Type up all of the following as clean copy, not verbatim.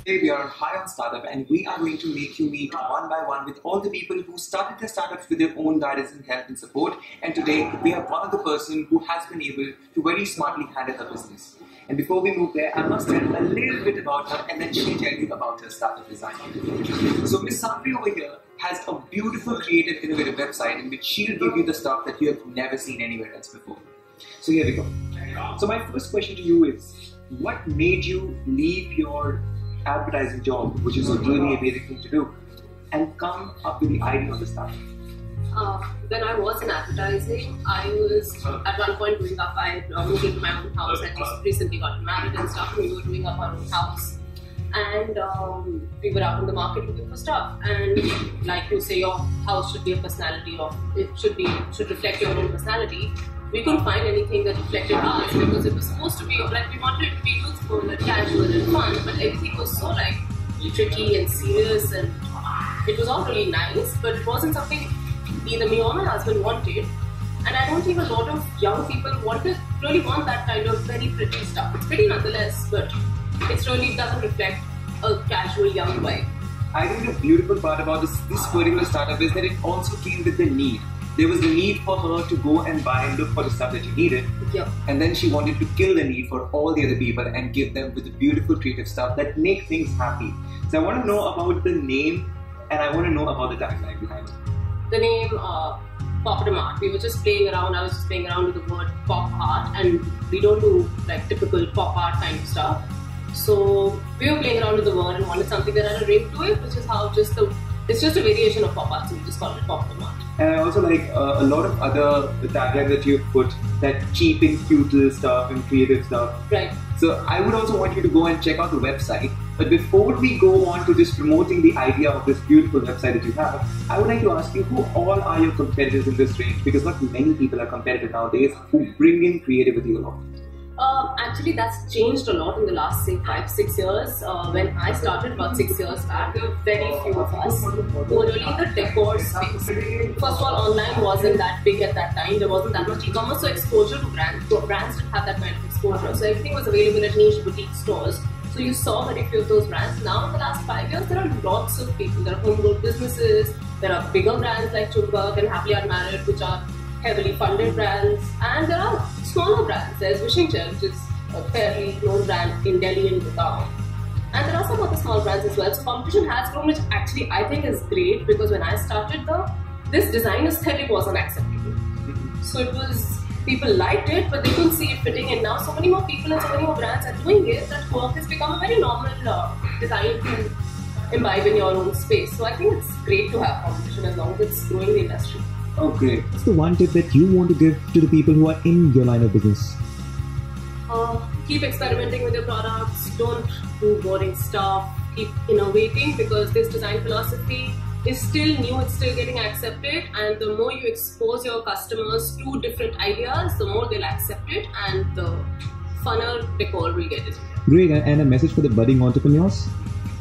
Today we are high on startup and we are going to make you meet one by one with all the people who started their startups with their own guidance and help and support. And today we have one of the person who has been able to very smartly handle her business. And before we move there, I must tell a little bit about her and then she'll tell you about her startup design. So Miss Saanwari over here has a beautiful, creative, innovative website in which she'll give you the stuff that you have never seen anywhere else before. So here we go. So my first question to you is, what made you leave your advertising job, which is a really amazing thing to do, and come up with the idea of the startup? When I was in advertising, I was at one point doing up. I moved into my own house. I just recently got married and stuff. And we were doing up our own house, and we were out in the market looking for stuff. And like you say, your house should be a personality, or it should reflect your own personality. We couldn't find anything that reflected ours because it was supposed to be like we wanted it to be youthful and casual and fun, but everything was so like tricky and serious, and it was all really nice, but it wasn't something either me or my husband wanted. And I don't think a lot of young people really want that kind of very pretty stuff. It's pretty nonetheless, but it really doesn't reflect a casual young vibe. I think the beautiful part about this particular startup is that it also came with the need. There was the need for her to go and buy and look for the stuff that you needed. Yeah. And then she wanted to kill the need for all the other people and give them with the beautiful creative stuff that make things happy. So I want to know about the name and I want to know about the tagline behind it. The name PoppadumArt. We were just playing around. I was just playing around with the word pop art, and we don't do like typical pop art kind of stuff. So we were playing around with the word and wanted something that had a ring to it, which is how it's just a variation of pop art, so we just call it PoppadumArt. And I also like a lot of other taglines that you've put, that cheap and cute little stuff and creative stuff. Right. So I would also want you to go and check out the website. But before we go on to just promoting the idea of this beautiful website that you have, I would like to ask you, who all are your competitors in this range? Because not many people are competitive nowadays who bring in creativity along. Actually, that's changed a lot in the last, say, 5-6 years. When I started about 6 years back, there were very few of us who were really in the decor space. First of all, online wasn't that big at that time. There wasn't that much e-commerce, so exposure to brands didn't have that kind of exposure. So everything was available at niche boutique stores. So you saw very few of those brands. Now in the last 5 years, there are lots of people. There are homegrown businesses. There are bigger brands like Chumbak and Happily Unmarried, which are heavily funded brands, and there are smaller brands. There's Wishington, which is a fairly known brand in Delhi and Gurgaon, and there are some other small brands as well. So competition has grown, which actually I think is great, because when I started, this design aesthetic wasn't acceptable. So it was, people liked it, but they couldn't see it fitting in. Now so many more people and so many more brands are doing it that work has become a very normal design to imbibe in your own space. So I think it's great to have competition as long as it's growing the industry. Oh, great. What's the one tip that you want to give to the people who are in your line of business? Keep experimenting with your products. Don't do boring stuff. Keep innovating, because this design philosophy is still new, it's still getting accepted, and the more you expose your customers to different ideas, the more they'll accept it, and the funner decor will get it. Great. And a message for the budding entrepreneurs?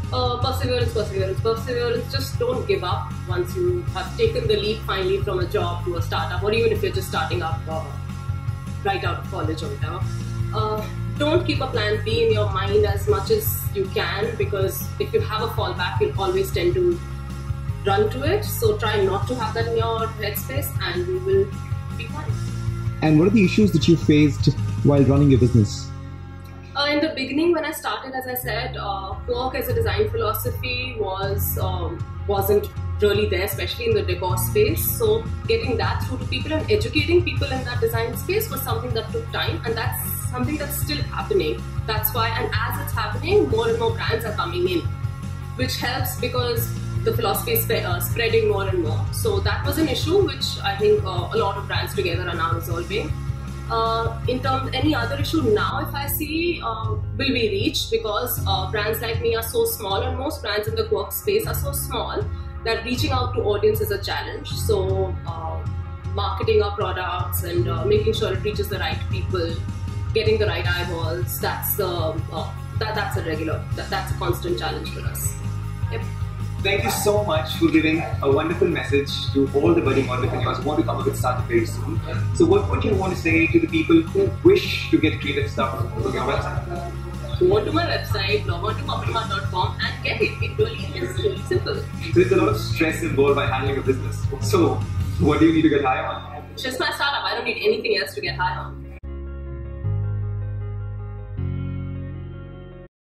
Perseverance, perseverance, perseverance. Just don't give up once you have taken the leap finally from a job to a startup, or even if you're just starting up right out of college or whatever. Don't keep a plan B in your mind as much as you can, because if you have a fallback, you'll always tend to run to it. So try not to have that in your headspace, and you will be fine. And what are the issues that you faced while running your business? In the beginning, when I started, as I said, work as a design philosophy wasn't really there, especially in the decor space. So getting that through to people and educating people in that design space was something that took time, and that's something that's still happening. That's why, and as it's happening, more and more brands are coming in, which helps because the philosophy is spreading more and more. So that was an issue which I think a lot of brands together are now resolving. In terms of any other issue now, if I see, will be reached, because brands like me are so small, and most brands in the work space are so small that reaching out to audience is a challenge. So marketing our products and making sure it reaches the right people, getting the right eyeballs, that's a constant challenge for us. Yep. thank you so much for giving a wonderful message to all the budding entrepreneurs who want to come up with startup very soon. So what would you want to say to the people who wish to get creative stuff from your website? Go onto my website, log on to PoppadumArt.com and get it. It really is really simple. So there's a lot of stress involved by handling a business. So what do you need to get high on? Just my startup. I don't need anything else to get high on.